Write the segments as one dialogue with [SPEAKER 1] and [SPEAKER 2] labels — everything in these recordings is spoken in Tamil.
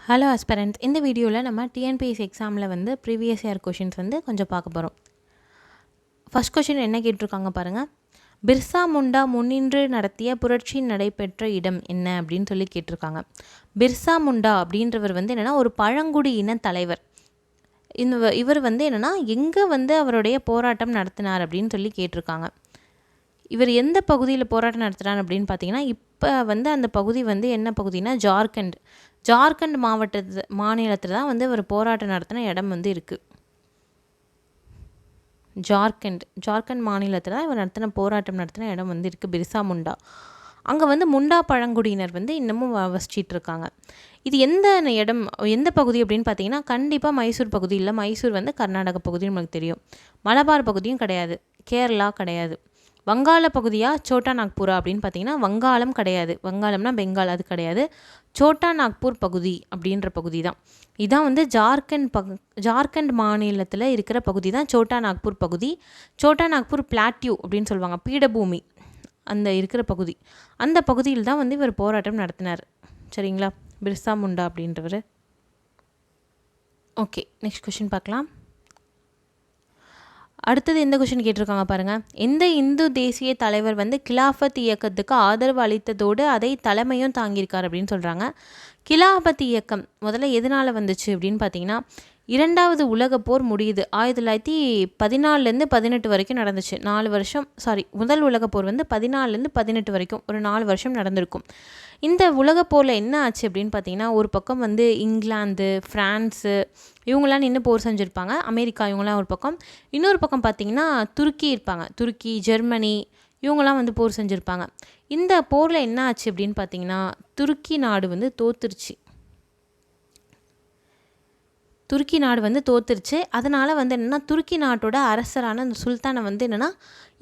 [SPEAKER 1] ஹலோ ஆஸ்பிரண்ட்ஸ், இந்த வீடியோவில் நம்ம டிஎன்பிஎஸ்சி எக்ஸாமில் வந்து ப்ரீவியஸ் இயர் கொஷின்ஸ் வந்து கொஞ்சம் பார்க்க போகிறோம். ஃபர்ஸ்ட் கொஷின் என்ன கேட்டிருக்காங்க பாருங்கள். பிர்சா முண்டா முன்னின்று நடத்திய புரட்சி நடைபெற்ற இடம் என்ன அப்படின்னு சொல்லி கேட்டிருக்காங்க. பிர்சா முண்டா அப்படின்றவர் வந்து என்னென்னா ஒரு பழங்குடி இன தலைவர். இவர் வந்து என்னென்னா எங்கே வந்து அவருடைய போராட்டம் நடத்தினார் அப்படின்னு சொல்லி கேட்டிருக்காங்க. இவர் எந்த பகுதியில் போராட்டம் நடத்துகிறார் அப்படின்னு பார்த்தீங்கன்னா, இப்போ வந்து அந்த பகுதி வந்து என்ன பகுதினா ஜார்க்கண்ட் மாநிலத்தில் தான் வந்து இவர் போராட்டம் நடத்தின இடம் வந்து இருக்குது. ஜார்க்கண்ட் மாநிலத்தில் தான் இவர் போராட்டம் நடத்தின இடம் வந்து இருக்குது, பிர்சா முண்டா. அங்கே வந்து முண்டா பழங்குடியினர் வந்து இன்னமும் வசிச்சிட்டு இருக்காங்க. இது எந்த பகுதி அப்படின்னு பார்த்தீங்கன்னா, கண்டிப்பாக மைசூர் பகுதி இல்லை. மைசூர் வந்து கர்நாடக பகுதின்னு நமக்கு தெரியும். மலபார் பகுதியும் கிடையாது, கேரளா கிடையாது. வங்காள பகுதியா சோட்டா நாக்பூரா அப்படின்னு பார்த்தீங்கன்னா, வங்காளம் கிடையாது. வங்காளம்னா பெங்கால், அது கிடையாது. சோட்டா நாக்பூர் பகுதி அப்படின்ற பகுதி தான். இதான் வந்து ஜார்க்கண்ட் மாநிலத்தில் இருக்கிற பகுதி தான் சோட்டா நாக்பூர் பகுதி. சோட்டா நாக்பூர் பிளாட்யூ அப்படின்னு சொல்லுவாங்க, பீடபூமி அந்த இருக்கிற பகுதி. அந்த பகுதியில் தான் வந்து இவர் போராட்டம் நடத்தினார். சரிங்களா, பிர்சா முண்டா அப்படின்றவர். ஓகே, நெக்ஸ்ட் கொஷின் பார்க்கலாம். அடுத்தது எந்த கொஷின் கேட்டிருக்காங்க பாருங்கள். எந்த இந்து தேசிய தலைவர் வந்து கிலாஃபத் இயக்கத்துக்கு ஆதரவு அளித்ததோடு அதை தலைமையும் தாங்கியிருக்கார் அப்படின்னு சொல்கிறாங்க. கிலாஃபத் இயக்கம் முதல்ல எதனால் வந்துச்சு அப்படின்னு பார்த்தீங்கன்னா, 2வது உலகப் போர் முடியுது. 1914 18 வரைக்கும் நடந்துச்சு. 4 வருஷம். முதல் உலகப் போர் வந்து 14 18 வரைக்கும் ஒரு 4 வருஷம் நடந்திருக்கும். இந்த உலகப் போரில் என்ன ஆச்சு அப்படின்னு பார்த்தீங்கன்னா, ஒரு பக்கம் வந்து இங்கிலாந்து, ஃப்ரான்ஸு இவங்களாம் நின்று போர் செஞ்சுருப்பாங்க. அமெரிக்கா இவங்களாம் ஒரு பக்கம். இன்னொரு பக்கம் பார்த்திங்கன்னா துருக்கி இருப்பாங்க. துருக்கி, ஜெர்மனி இவங்களாம் வந்து போர் செஞ்சுருப்பாங்க. இந்த போரில் என்ன ஆச்சு அப்படின்னு பார்த்தீங்கன்னா, துருக்கி நாடு வந்து தோத்துருச்சு. அதனால் வந்து என்னென்னா, துருக்கி நாட்டோட அரசரான அந்த சுல்தானை வந்து என்னென்னா,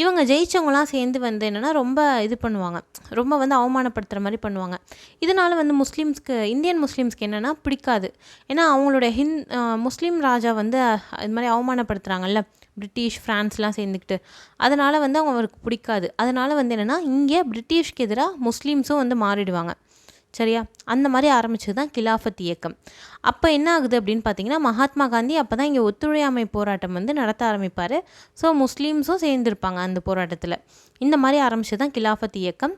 [SPEAKER 1] இவங்க ஜெயிச்சவங்களாம் சேர்ந்து வந்து என்னென்னா ரொம்ப இது பண்ணுவாங்க, ரொம்ப வந்து அவமானப்படுத்துகிற மாதிரி பண்ணுவாங்க. இதனால் வந்து இந்தியன் முஸ்லீம்ஸ்க்கு என்னென்னா பிடிக்காது. ஏன்னா அவங்களோட முஸ்லீம் ராஜா வந்து இது மாதிரி அவமானப்படுத்துகிறாங்கல்ல, பிரிட்டிஷ், ஃப்ரான்ஸ்லாம் சேர்ந்துக்கிட்டு. அதனால் வந்து அவருக்கு பிடிக்காது. அதனால் வந்து என்னென்னா, இங்கே பிரிட்டிஷ்க்கு எதிராக முஸ்லீம்ஸும் வந்து மாறிடுவாங்க. சரியா, அந்த மாதிரி ஆரம்பிச்சது தான் கிலாஃபத் இயக்கம். அப்போ என்ன ஆகுது அப்படின்னு பார்த்தீங்கன்னா, மகாத்மா காந்தி அப்போ தான் இங்கே ஒத்துழையாமை போராட்டம் வந்து நடத்த ஆரம்பிப்பார். ஸோ முஸ்லீம்ஸும் சேர்ந்துருப்பாங்க அந்த போராட்டத்தில். இந்த மாதிரி ஆரம்பிச்சது தான் கிலாஃபத் இயக்கம்.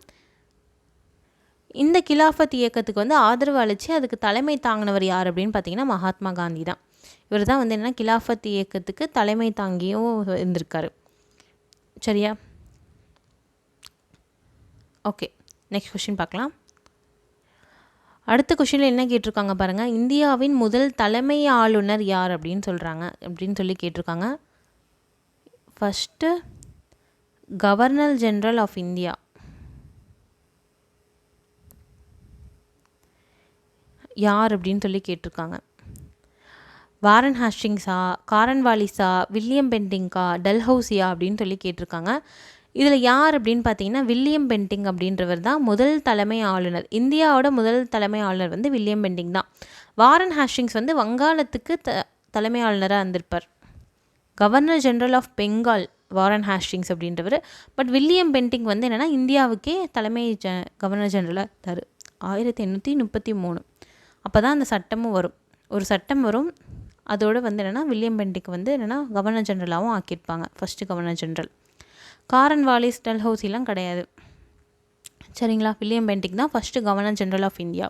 [SPEAKER 1] இந்த கிலாஃபத் இயக்கத்துக்கு வந்து ஆதரவு அளித்து அதுக்கு தலைமை தாங்கினவர் யார் அப்படின்னு பார்த்தீங்கன்னா, மகாத்மா காந்தி தான். இவர் தான் வந்து என்னென்னா கிலாஃபத் இயக்கத்துக்கு தலைமை தாங்கியும் இருந்திருக்காரு. சரியா, ஓகே, நெக்ஸ்ட் கொஸ்டின் பார்க்கலாம். அடுத்த கொஷினில் என்ன கேட்டிருக்காங்க பாருங்கள். இந்தியாவின் முதல் தலைமை ஆளுநர் யார் அப்படின்னு சொல்லி கேட்டிருக்காங்க. First governor general of India யார் அப்படின்னு சொல்லி கேட்டிருக்காங்க. வாரன் ஹாஸ்டிங்ஸா, காரன்வாலிஸா, வில்லியம் பென்டிங்கா, டல்ஹவுசியா அப்படின்னு சொல்லி கேட்டிருக்காங்க. இதில் யார் அப்படின்னு பார்த்தீங்கன்னா, வில்லியம் பென்டிங் அப்படின்றவர் தான் முதல் தலைமை ஆளுநர். இந்தியாவோட முதல் தலைமை ஆளுநர் வந்து வில்லியம் பென்டிங் தான். வாரன் ஹாஸ்டிங்ஸ் வந்து வங்காளத்துக்கு தலைமை ஆளுநராக இருந்திருப்பார். Governor general of Bengal Warren Hastings அப்படின்றவர். பட் வில்லியம் பென்டிங் வந்து என்னென்னா இந்தியாவுக்கே தலைமை கவர்னர் ஜெனரலாக இருந்தார். 1833 அப்போ தான் அந்த சட்டமும் வரும். ஒரு சட்டம் வரும். அதோடு வந்து என்னென்னா வில்லியம் பென்டிங் வந்து என்னென்னா கவர்னர் ஜெனரலாகவும் ஆக்கியிருப்பாங்க, ஃபஸ்ட்டு கவர்னர் ஜெனரல். காரன்வாலிஸ், டல்ஹவுசிலாம் கிடையாது. சரிங்களா, வில்லியம் பென்டிங் தான் first governor general of India,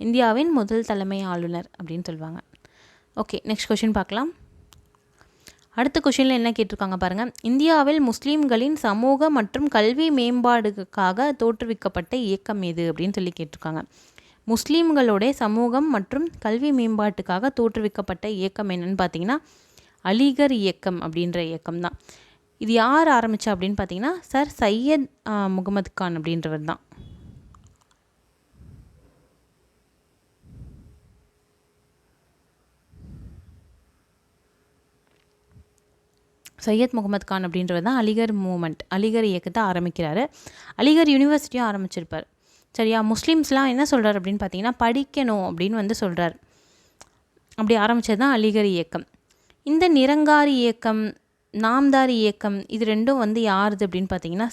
[SPEAKER 1] இந்தியாவின் முதல் தலைமை ஆளுநர் அப்படின்னு சொல்லுவாங்க. ஓகே, நெக்ஸ்ட் கொஷின் பார்க்கலாம். அடுத்த கொஷினில் என்ன கேட்டிருக்காங்க பாருங்கள். இந்தியாவில் முஸ்லீம்களின் சமூக மற்றும் கல்வி மேம்பாடுக்காக தோற்றுவிக்கப்பட்ட இயக்கம் எது அப்படின்னு சொல்லி கேட்டிருக்காங்க. முஸ்லீம்களோட சமூகம் மற்றும் கல்வி மேம்பாட்டுக்காக தோற்றுவிக்கப்பட்ட இயக்கம் என்னன்னு பார்த்தீங்கன்னா, அலிகர் இயக்கம் அப்படின்ற இயக்கம் தான். இது யார் ஆரம்பித்தா அப்படின்னு பார்த்தீங்கன்னா, சர் சையத் முகமது கான் அப்படின்றவர் தான். சையத் முகமது கான் அப்படின்றவர் தான் அலிகர் இயக்கத்தை ஆரம்பிக்கிறாரு. அலிகர் யூனிவர்சிட்டியும் ஆரம்பிச்சிருப்பார். சரியா, முஸ்லீம்ஸ்லாம் என்ன சொல்கிறார் அப்படின்னு பார்த்தீங்கன்னா, படிக்கணும் அப்படின்னு வந்து சொல்கிறார். அப்படி ஆரம்பித்தது தான் அலிகர் இயக்கம். இந்த நிரங்காரி இயக்கம், நாம்தாரி இயக்கம், இது ரெண்டும் வந்து யாருது அப்படின்னு பார்த்தீங்கன்னா,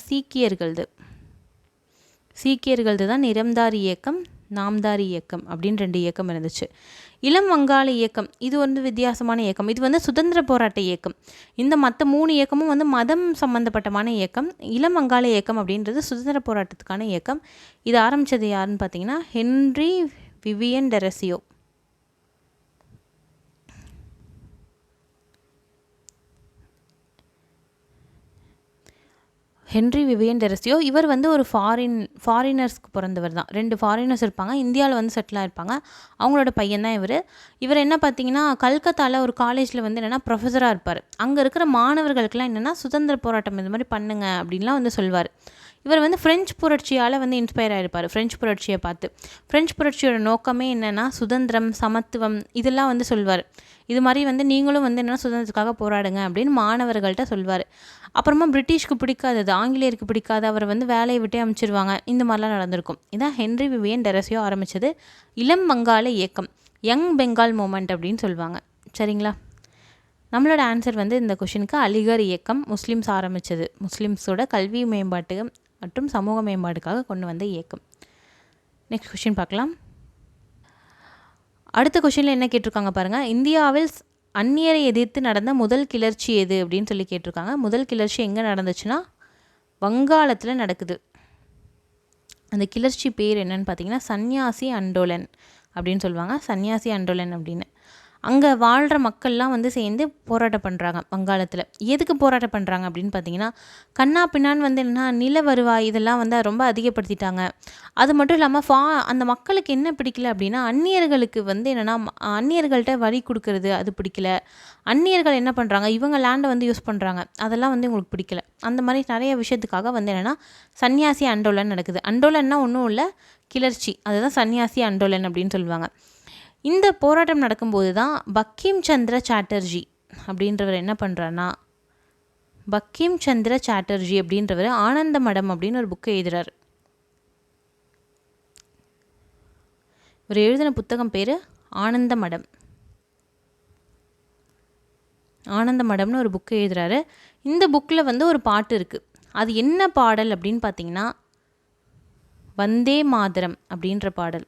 [SPEAKER 1] சீக்கியர்களது தான். நிரம்தாரி இயக்கம், நாம்தாரி இயக்கம் அப்படின்னு 2 இயக்கம் இருந்துச்சு. இளம் வங்காள இயக்கம் இது வந்து வித்தியாசமான இயக்கம். இது வந்து சுதந்திர போராட்ட இயக்கம். இந்த மற்ற 3 இயக்கமும் வந்து மதம் சம்பந்தப்பட்டமான இயக்கம். இளம் வங்காள இயக்கம் அப்படின்றது சுதந்திர போராட்டத்துக்கான இயக்கம். இது ஆரம்பித்தது யாருன்னு பார்த்தீங்கன்னா ஹென்றி விவியன் டெரசியோ. ஹென்றி விவியன் டெரசியோ இவர் வந்து ஒரு ஃபாரினர்ஸ்க்கு பிறந்தவர் தான். 2 ஃபாரினர்ஸ் இருப்பாங்க, இந்தியாவில் வந்து செட்டில் ஆகிருப்பாங்க. அவங்களோட பையன் தான் இவர் என்ன பார்த்தீங்கன்னா கல்கத்தாவில் ஒரு காலேஜில் வந்து என்னென்னா ப்ரொஃபஸராக இருப்பார். அங்கே இருக்கிற மாணவர்களுக்கெல்லாம் என்னென்னா சுதந்திர போராட்டம் இந்த மாதிரி பண்ணுங்க அப்படின்லாம் வந்து சொல்வார். இவர் வந்து ஃப்ரெஞ்சு புரட்சியால் வந்து இன்ஸ்பயர் ஆகிருப்பார். ஃப்ரெஞ்சு புரட்சியை பார்த்து ஃப்ரெஞ்சு புரட்சியோட நோக்கமே என்னென்னா சுதந்திரம், சமத்துவம் இதெல்லாம் வந்து சொல்வார். இது மாதிரி வந்து நீங்களும் வந்து என்னென்னா சுதந்திரத்துக்காக போராடுங்க அப்படின்னு மாணவர்கள்ட்ட சொல்வார். அப்புறமா பிரிட்டிஷ்க்கு பிடிக்காதது, ஆங்கிலேயருக்கு பிடிக்காது, அவரை வந்து வேலையை விட்டே அமைச்சிருவாங்க. இந்த மாதிரிலாம் நடந்திருக்கும். இதான் ஹென்றி விவியன் டெரசியோ ஆரம்பித்தது இளம் வங்காள இயக்கம், யங் பெங்கால் மூமெண்ட் அப்படின்னு சொல்லுவாங்க. சரிங்களா? நம்மளோட ஆன்சர் வந்து இந்த கொஷினுக்கு அலிகர் இயக்கம் முஸ்லீம்ஸ் ஆரம்பித்தது. முஸ்லீம்ஸோட கல்வி மேம்பாட்டு மற்றும் சமூக மேம்பாட்டுக்காக கொண்டு வந்த இயக்கம். நெக்ஸ்ட் கொஷின் பார்க்கலாம். அடுத்த கொஷினில் என்ன கேட்டிருக்காங்க பாருங்கள். இந்தியாவில் அந்நியரை எதிர்த்து நடந்த முதல் கிளர்ச்சி எது அப்படின்னு சொல்லி கேட்டிருக்காங்க. முதல் கிளர்ச்சி எங்கே நடந்துச்சுன்னா வங்காளத்தில் நடக்குது. அந்த கிளர்ச்சி பேர் என்னன்னு பார்த்தீங்கன்னா சன்னியாசி அண்டோலன் அப்படின்னு சொல்லுவாங்க. சன்னியாசி அண்டோலன் அப்படின்னு அங்கே வாழ்கிற மக்கள்லாம் வந்து சேர்ந்து போராட்டம் பண்ணுறாங்க வங்காளத்தில். எதுக்கு போராட்டம் பண்ணுறாங்க அப்படின்னு பார்த்தீங்கன்னா கண்ணா பின்னான்னு வந்து என்னென்னா நில வருவாய் இதெல்லாம் வந்து ரொம்ப அதிகப்படுத்திட்டாங்க. அது மட்டும் இல்லாமல் அந்த மக்களுக்கு என்ன பிடிக்கல அப்படின்னா அந்நியர்களுக்கு வந்து என்னென்னா அந்நியர்கள்ட்ட வரி கொடுக்கறது அது பிடிக்கல. அந்நியர்கள் என்ன பண்ணுறாங்க, இவங்க லேண்டை வந்து யூஸ் பண்ணுறாங்க, அதெல்லாம் வந்து இவங்களுக்கு பிடிக்கல. அந்த மாதிரி நிறைய விஷயத்துக்காக வந்து என்னென்னா சன்னியாசி அண்டோலன் நடக்குது. அண்டோலன்னா ஒன்றும் இல்லை, கிளர்ச்சி. அதுதான் சன்னியாசி அண்டோலன் அப்படின்னு சொல்லுவாங்க. இந்த போராட்டம் நடக்கும்போது தான் பங்கிம் சந்திர சாட்டர்ஜி அப்படின்றவர் என்ன பண்ணுறாருன்னா பங்கிம் சந்திர சாட்டர்ஜி அப்படின்றவர் ஆனந்த மடம் அப்படின்னு ஒரு புக்கை எழுதுகிறார். இவர் எழுதின புத்தகம் பேர் ஆனந்த மடம். ஆனந்த மடம்னு ஒரு புக்கை எழுதுகிறாரு. இந்த புக்கில் வந்து ஒரு பாட்டு இருக்குது. அது என்ன பாடல் அப்படின்னு பார்த்தீங்கன்னா வந்தே மாதரம் அப்படின்ற பாடல்.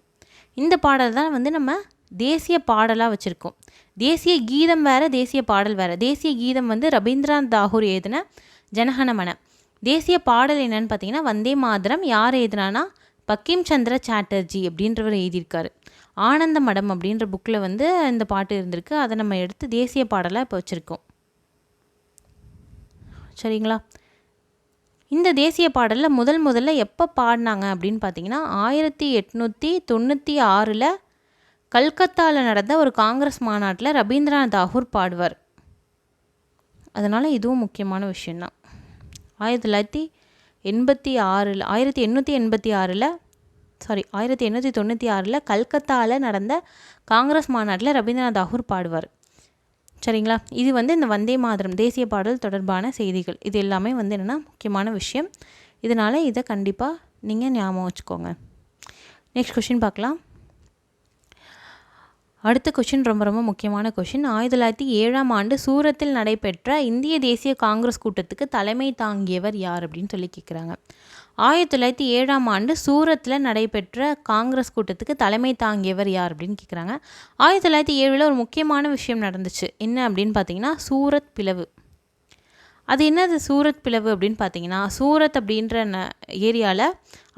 [SPEAKER 1] இந்த பாடல் தான் வந்து நம்ம தேசிய பாடலாக வச்சுருக்கோம். தேசிய கீதம் வேறு, தேசிய பாடல் வேறு. தேசிய கீதம் வந்து ரவீந்திரநாத் தாகூர் எழுதின ஜனகணமன. தேசிய பாடல் என்னன்னு பார்த்தீங்கன்னா வந்தே மாதரம். யார் எழுதினானா பங்கிம் சந்திர சாட்டர்ஜி அப்படின்றவர் எழுதியிருக்காரு. ஆனந்த மடம் அப்படின்ற புக்கில் வந்து இந்த பாட்டு இருந்திருக்கு. அதை நம்ம எடுத்து தேசிய பாடலாக இப்போ வச்சுருக்கோம். சரிங்களா? இந்த தேசிய பாடலில் முதல்ல எப்போ பாடினாங்க அப்படின்னு பார்த்தீங்கன்னா 1896 கல்கத்தாவில் நடந்த ஒரு காங்கிரஸ் மாநாட்டில் ரவீந்திரநாத் தாகூர் பாடுவார். அதனால் இதுவும் முக்கியமான விஷயந்தான். 1896 கல்கத்தாவில் நடந்த காங்கிரஸ் மாநாட்டில் ரவீந்திரநாத் தாகூர் பாடுவார். சரிங்களா? இது வந்து இந்த வந்தே மாதரம் தேசிய பாடல் தொடர்பான செய்திகள். இது எல்லாமே வந்து என்னென்னா முக்கியமான விஷயம். இதனால் இதை கண்டிப்பாக நீங்கள் ஞாபகம் வச்சுக்கோங்க. நெக்ஸ்ட் கொஷின் பார்க்கலாம். அடுத்த கொஷின் ரொம்ப ரொம்ப முக்கியமான கொஷின். 1907 சூரத்தில் நடைபெற்ற இந்திய தேசிய காங்கிரஸ் கூட்டத்துக்கு தலைமை தாங்கியவர் யார் அப்படின்னு சொல்லி கேட்குறாங்க. 1907 சூரத்தில் நடைபெற்ற காங்கிரஸ் கூட்டத்துக்கு தலைமை தாங்கியவர் யார் அப்படின்னு கேட்குறாங்க. 1907 ஒரு முக்கியமான விஷயம் நடந்துச்சு. என்ன அப்படின்னு பார்த்தீங்கன்னா சூரத் பிளவு. அது என்னது சூரத் பிளவு அப்படின்னு பார்த்தீங்கன்னா சூரத் அப்படின்ற ஏரியாவில்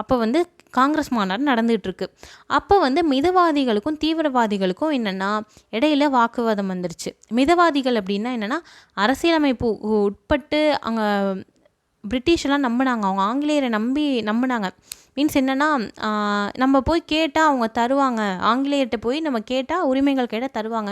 [SPEAKER 1] அப்போ வந்து காங்கிரஸ் மாநாடு நடந்துகிட்ருக்கு. அப்போ வந்து மிதவாதிகளுக்கும் தீவிரவாதிகளுக்கும் என்னென்னா இடையில வாக்குவாதம் வந்துருச்சு. மிதவாதிகள் அப்படின்னா என்னென்னா அரசியலமைப்பு உட்பட்டு அங்கே பிரிட்டிஷெல்லாம் நம்பினாங்க. அவங்க ஆங்கிலேயரை நம்பினாங்க. மீன்ஸ் என்னென்னா நம்ம போய் கேட்டால் அவங்க தருவாங்க, ஆங்கிலேயர்கிட்ட போய் நம்ம கேட்டால் உரிமைகள் கேட்டால் தருவாங்க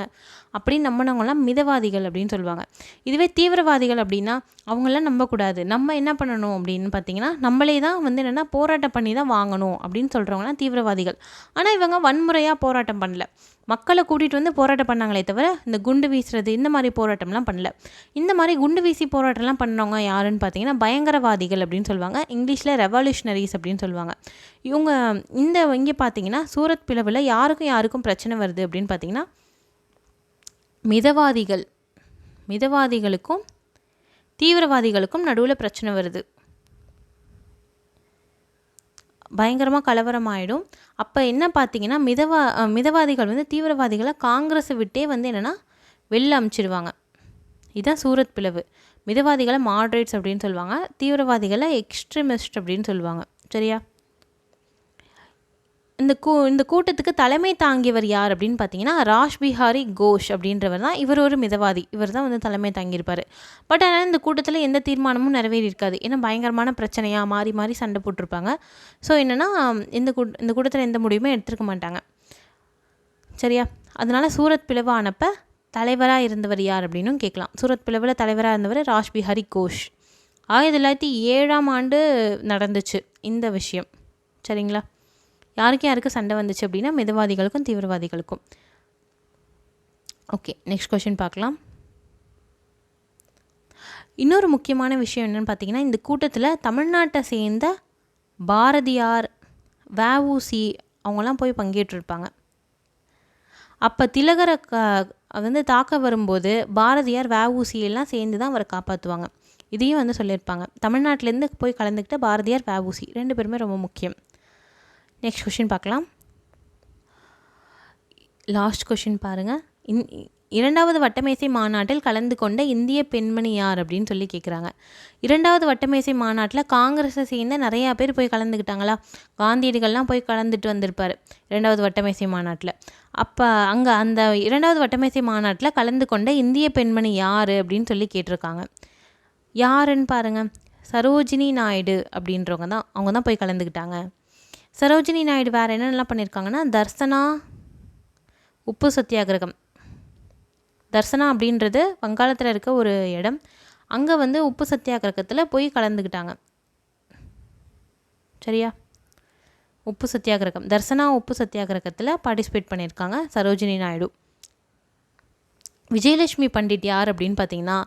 [SPEAKER 1] அப்படின்னு நம்பினவங்களாம் மிதவாதிகள் அப்படின்னு சொல்லுவாங்க. இதுவே தீவிரவாதிகள் அப்படின்னா அவங்களாம் நம்பக்கூடாது, நம்ம என்ன பண்ணணும் அப்படின்னு பார்த்தீங்கன்னா நம்மளே தான் வந்து என்னென்னா போராட்டம் பண்ணி தான் வாங்கணும் அப்படின்னு சொல்கிறவங்களாம் தீவிரவாதிகள். ஆனால் இவங்க வன்முறையாக போராட்டம் பண்ணல, மக்களை கூட்டிகிட்டு வந்து போராட்டம் பண்ணாங்களே தவிர இந்த குண்டு வீசுறது இந்த மாதிரி போராட்டம்லாம் பண்ணல. இந்த மாதிரி குண்டு வீசி போராட்டம்லாம் பண்ணவங்க யாருன்னு பார்த்தீங்கன்னா பயங்கரவாதிகள் அப்படின்னு சொல்லுவாங்க. இங்கிலீஷில் ரெவல்யூஷனரிஸ் அப்படின்னு சொல்லுவாங்க. இவங்க இங்கே பார்த்தீங்கன்னா சூரத் பிளவில் யாருக்கும் பிரச்சனை வருது அப்படின்னு பார்த்தீங்கன்னா மிதவாதிகளுக்கும் தீவிரவாதிகளுக்கும் நடுவில் பிரச்சனை வருது. பயங்கரமாக கலவரம் ஆகிடும். அப்போ என்ன பார்த்தீங்கன்னா மிதவாதிகள் வந்து தீவிரவாதிகளை காங்கிரஸை விட்டே வந்து என்னென்னா வெளில அமுச்சிடுவாங்க. இதுதான் சூரத் பிளவு. மிதவாதிகளை மாட்ரேட்ஸ் அப்படின்னு சொல்லுவாங்க, தீவிரவாதிகளை எக்ஸ்ட்ரீமிஸ்ட் அப்படின்னு சொல்லுவாங்க. சரியா? இந்த கூட்டத்துக்கு தலைமை தாங்கியவர் யார் அப்படின்னு பார்த்தீங்கன்னா ராஷ்பிஹாரி கோஷ் அப்படின்றவர் தான். இவர் ஒரு மிதவாதி. இவர் தான் வந்து தலைமை தாங்கியிருப்பார். பட் ஆனால் இந்த கூட்டத்தில் எந்த தீர்மானமும் நிறைவேறியிருக்காது. ஏன்னா பயங்கரமான பிரச்சனையாக மாறி மாறி சண்டை போட்டிருப்பாங்க. ஸோ என்னென்னா இந்த கூட்டத்தில் எந்த முடிவுமே எடுத்துருக்க மாட்டாங்க. சரியா? அதனால் சூரத் பிளவு ஆனப்போ தலைவராக இருந்தவர் யார் அப்படின்னும் கேட்கலாம். சூரத் பிளவில் தலைவராக இருந்தவர் ராஷ்பிஹாரி கோஷ். 1907 நடந்துச்சு இந்த விஷயம். சரிங்களா? யாருக்கு சண்டை வந்துச்சு அப்படின்னா மிதவாதிகளுக்கும் தீவிரவாதிகளுக்கும். ஓகே, நெக்ஸ்ட் கொஷின் பார்க்கலாம். இன்னொரு முக்கியமான விஷயம் என்னென்னு பார்த்தீங்கன்னா, இந்த கூட்டத்தில் தமிழ்நாட்டை சேர்ந்த பாரதியார், வஉசி அவங்களாம் போய் பங்கேற்றிருப்பாங்க. அப்போ திலகரை வந்து தாக்க வரும்போது பாரதியார் வஉசியெல்லாம் சேர்ந்து தான் அவரை காப்பாற்றுவாங்க. இதையும் வந்து சொல்லியிருப்பாங்க. தமிழ்நாட்டிலேருந்து போய் கலந்துக்கிட்ட பாரதியார், வஉசி 2 பேருமே ரொம்ப முக்கியம். நெக்ஸ்ட் கொஷின் பார்க்கலாம். லாஸ்ட் கொஷின் பாருங்கள். இரண்டாவது வட்டமேசை மாநாட்டில் கலந்து கொண்ட இந்திய பெண்மணி யார் அப்படின்னு சொல்லி கேட்குறாங்க. இரண்டாவது வட்டமேசை மாநாட்டில் காங்கிரஸை சேர்ந்த நிறையா பேர் போய் கலந்துக்கிட்டாங்களா? காந்தியடிகள்லாம் போய் கலந்துட்டு வந்திருப்பார் இரண்டாவது வட்டமேசை மாநாட்டில். அப்போ அங்கே அந்த இரண்டாவது வட்டமேசை மாநாட்டில் கலந்து கொண்ட இந்திய பெண்மணி யார் அப்படின்னு சொல்லி கேட்டிருக்காங்க. யாருன்னு பாருங்கள், சரோஜினி நாயுடு அப்படின்றவங்க தான். அவங்க தான் போய் கலந்துக்கிட்டாங்க. சரோஜினி நாயுடு வேறு என்னென்னலாம் பண்ணியிருக்காங்கன்னா, தர்சனா உப்பு சத்தியாகிரகம். தர்சனா அப்படின்றது வங்காளத்தில் இருக்க ஒரு இடம். அங்கே வந்து உப்பு சத்தியாகிரகத்தில் போய் கலந்துக்கிட்டாங்க. சரியா? உப்பு சத்தியாகிரகம், தர்சனா உப்பு சத்தியாகிரகத்தில் பார்ட்டிசிபேட் பண்ணியிருக்காங்க சரோஜினி நாயுடு. விஜயலட்சுமி பண்டிட் யார் அப்படின்னு பார்த்தீங்கன்னா,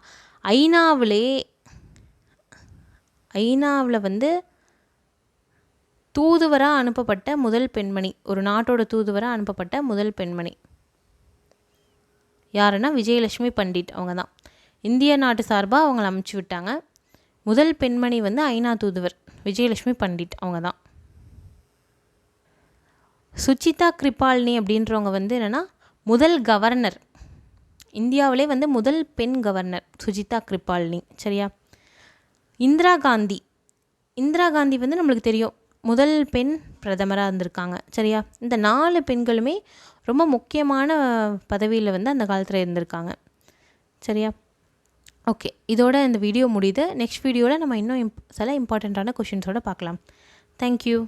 [SPEAKER 1] ஐநாவில் வந்து தூதுவராக அனுப்பப்பட்ட முதல் பெண்மணி, ஒரு நாட்டோட தூதுவராக அனுப்பப்பட்ட முதல் பெண்மணி யாருன்னா விஜயலட்சுமி பண்டிட். அவங்க தான் இந்திய நாட்டு சார்பாக அவங்கள அமுச்சு விட்டாங்க. முதல் பெண்மணி வந்து ஐநா தூதுவர் விஜயலட்சுமி பண்டிட். அவங்க தான். சுச்சிதா கிருபால்னி அப்படின்றவங்க வந்து என்னென்னா முதல் கவர்னர், இந்தியாவிலே வந்து முதல் பெண் கவர்னர் சுஜிதா கிருபால்னி. சரியா? இந்திரா காந்தி வந்து நம்மளுக்கு தெரியும், முதல் பெண் பிரதமராக இருந்திருக்காங்க. சரியா? இந்த 4 பெண்களுமே ரொம்ப முக்கியமான பதவியில் வந்து அந்த காலத்தில் இருந்திருக்காங்க. சரியா? ஓகே, இதோட இந்த வீடியோ முடியுது. நெக்ஸ்ட் வீடியோவில் நம்ம இன்னும் சில இம்பார்ட்டண்ட்டான கொஷின்ஸோடு பார்க்கலாம். தேங்க்யூ.